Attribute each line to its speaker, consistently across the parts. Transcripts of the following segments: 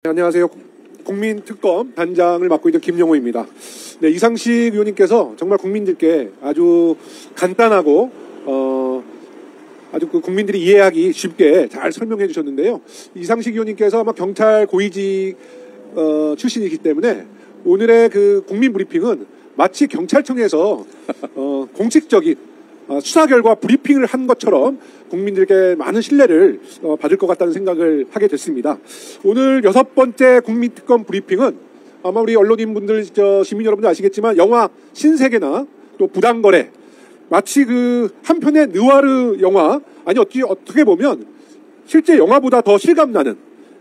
Speaker 1: 안녕하세요. 국민특검 단장을 맡고 있는 김용호입니다. 네, 이상식 의원님께서 정말 국민들께 아주 간단하고 아주 국민들이 이해하기 쉽게 잘 설명해 주셨는데요. 이상식 의원님께서 아마 경찰 고위직 출신이기 때문에 오늘의 그 국민 브리핑은 마치 경찰청에서 공식적인 수사 결과 브리핑을 한 것처럼 국민들께 많은 신뢰를 받을 것 같다는 생각을 하게 됐습니다. 오늘 6번째 국민특검 브리핑은 아마 우리 언론인분들, 시민 여러분들 아시겠지만 영화 신세계나 또 부당거래, 마치 그 한편의 느와르 영화, 아니 어떻게 보면 실제 영화보다 더 실감나는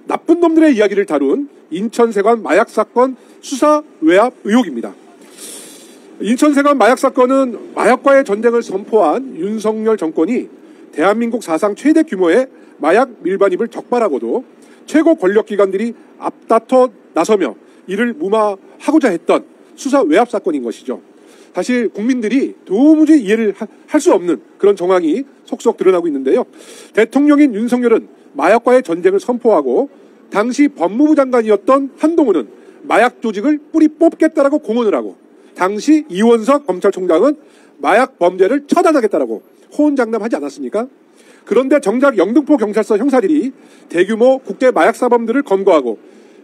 Speaker 1: 나쁜 놈들의 이야기를 다룬 인천세관 마약 사건 수사 외압 의혹입니다. 인천세관 마약 사건은 마약과의 전쟁을 선포한 윤석열 정권이 대한민국 사상 최대 규모의 마약 밀반입을 적발하고도 최고 권력기관들이 앞다퉈 나서며 이를 무마하고자 했던 수사 외압 사건인 것이죠. 사실 국민들이 도무지 이해를 할 수 없는 그런 정황이 속속 드러나고 있는데요. 대통령인 윤석열은 마약과의 전쟁을 선포하고 당시 법무부 장관이었던 한동훈은 마약 조직을 뿌리 뽑겠다라고 공언을 하고 당시 이원석 검찰총장은 마약 범죄를 처단하겠다라고 호언장담하지 않았습니까? 그런데 정작 영등포 경찰서 형사들이 대규모 국제 마약 사범들을 검거하고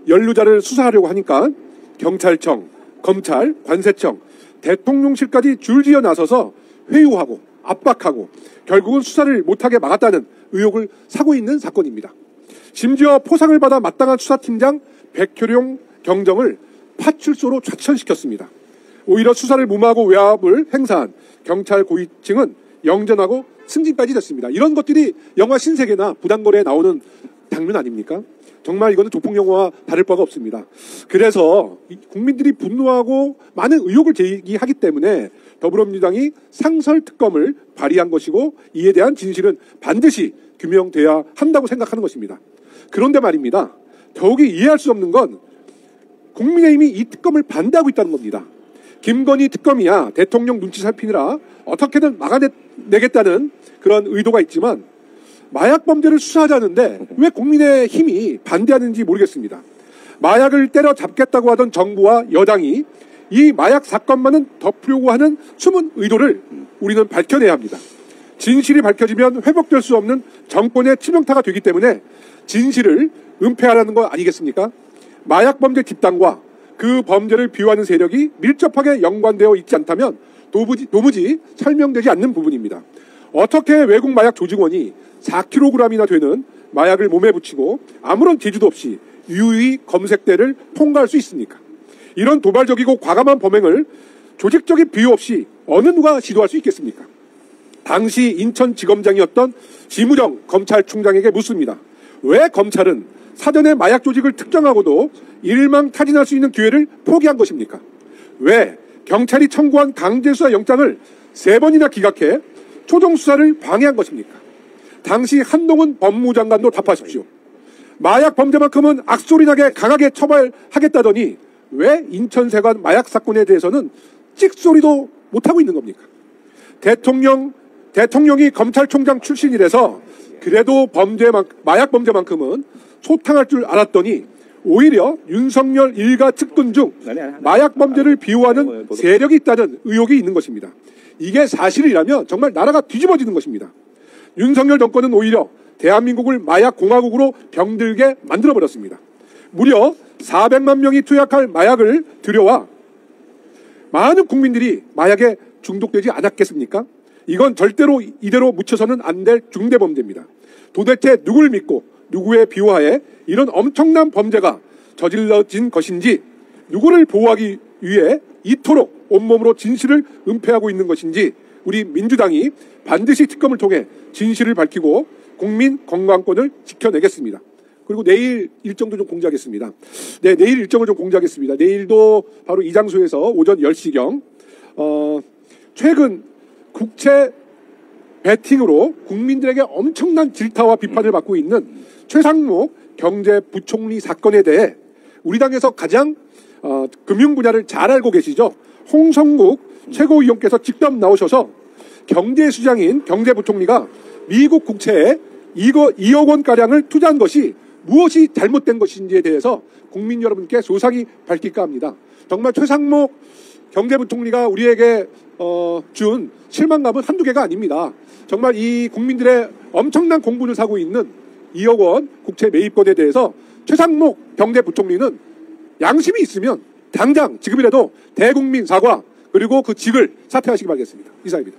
Speaker 1: 연루자를 수사하려고 하니까 경찰청, 검찰, 관세청, 대통령실까지 줄지어 나서서 회유하고 압박하고 결국은 수사를 못하게 막았다는 의혹을 사고 있는 사건입니다. 심지어 포상을 받아 마땅한 수사팀장 백효룡 경정을 파출소로 좌천시켰습니다. 오히려 수사를 무마하고 외압을 행사한 경찰 고위층은 영전하고 승진까지 됐습니다. 이런 것들이 영화 신세계나 부당거래에 나오는 장면 아닙니까? 정말 이거는 조폭 영화와 다를 바가 없습니다. 그래서 국민들이 분노하고 많은 의혹을 제기하기 때문에 더불어민주당이 상설특검을 발의한 것이고 이에 대한 진실은 반드시 규명돼야 한다고 생각하는 것입니다. 그런데 말입니다. 더욱이 이해할 수 없는 건 국민의힘이 이 특검을 반대하고 있다는 겁니다. 김건희 특검이야 대통령 눈치 살피느라 어떻게든 막아내겠다는 그런 의도가 있지만 마약 범죄를 수사하자는데 왜 국민의힘이 반대하는지 모르겠습니다. 마약을 때려잡겠다고 하던 정부와 여당이 이 마약 사건만은 덮으려고 하는 숨은 의도를 우리는 밝혀내야 합니다. 진실이 밝혀지면 회복될 수 없는 정권의 치명타가 되기 때문에 진실을 은폐하라는 거 아니겠습니까? 마약 범죄 집단과 그 범죄를 비호하는 세력이 밀접하게 연관되어 있지 않다면 도무지 설명되지 않는 부분입니다. 어떻게 외국 마약 조직원이 4kg이나 되는 마약을 몸에 붙이고 아무런 제지도 없이 유유히 검색대를 통과할 수 있습니까? 이런 도발적이고 과감한 범행을 조직적인 비호 없이 어느 누가 시도할 수 있겠습니까? 당시 인천지검장이었던 지무정 검찰총장에게 묻습니다. 왜 검찰은 사전에 마약 조직을 특정하고도 일망타진할 수 있는 기회를 포기한 것입니까? 왜 경찰이 청구한 강제수사 영장을 3번이나 기각해 초정수사를 방해한 것입니까? 당시 한동훈 법무부 장관도 답하십시오. 마약 범죄만큼은 악소리나게 강하게 처벌하겠다더니 왜 인천세관 마약 사건에 대해서는 찍소리도 못하고 있는 겁니까? 대통령이 검찰총장 출신이라서 그래도 마약 범죄만큼은 소탕할 줄 알았더니 오히려 윤석열 일가 측근 중 마약 범죄를 비호하는 세력이 있다는 의혹이 있는 것입니다. 이게 사실이라면 정말 나라가 뒤집어지는 것입니다. 윤석열 정권은 오히려 대한민국을 마약 공화국으로 병들게 만들어버렸습니다. 무려 400만 명이 투약할 마약을 들여와 많은 국민들이 마약에 중독되지 않았겠습니까? 이건 절대로 이대로 묻혀서는 안 될 중대범죄입니다. 도대체 누굴 믿고 누구의 비호하에 이런 엄청난 범죄가 저질러진 것인지, 누구를 보호하기 위해 이토록 온몸으로 진실을 은폐하고 있는 것인지 우리 민주당이 반드시 특검을 통해 진실을 밝히고 국민 건강권을 지켜내겠습니다. 그리고 내일 일정도 좀 공지하겠습니다. 네, 내일 일정을 좀 공지하겠습니다. 내일도 바로 이 장소에서 오전 10시경 최근 국채 베팅으로 국민들에게 엄청난 질타와 비판을 받고 있는 최상목 경제부총리 사건에 대해 우리 당에서 가장 금융 분야를 잘 알고 계시죠? 홍성국 최고위원께서 직접 나오셔서 경제수장인 경제부총리가 미국 국채에 2억 원가량을 투자한 것이 무엇이 잘못된 것인지에 대해서 국민 여러분께 소상히 밝힐까 합니다. 정말 최상목 경제부총리가 우리에게 준 실망감은 한두 개가 아닙니다. 정말 이 국민들의 엄청난 공분을 사고 있는 2억 원 국채 매입권에 대해서 최상목 경제부총리는 양심이 있으면 당장 지금이라도 대국민 사과 그리고 그 직을 사퇴하시기 바라겠습니다. 이상입니다.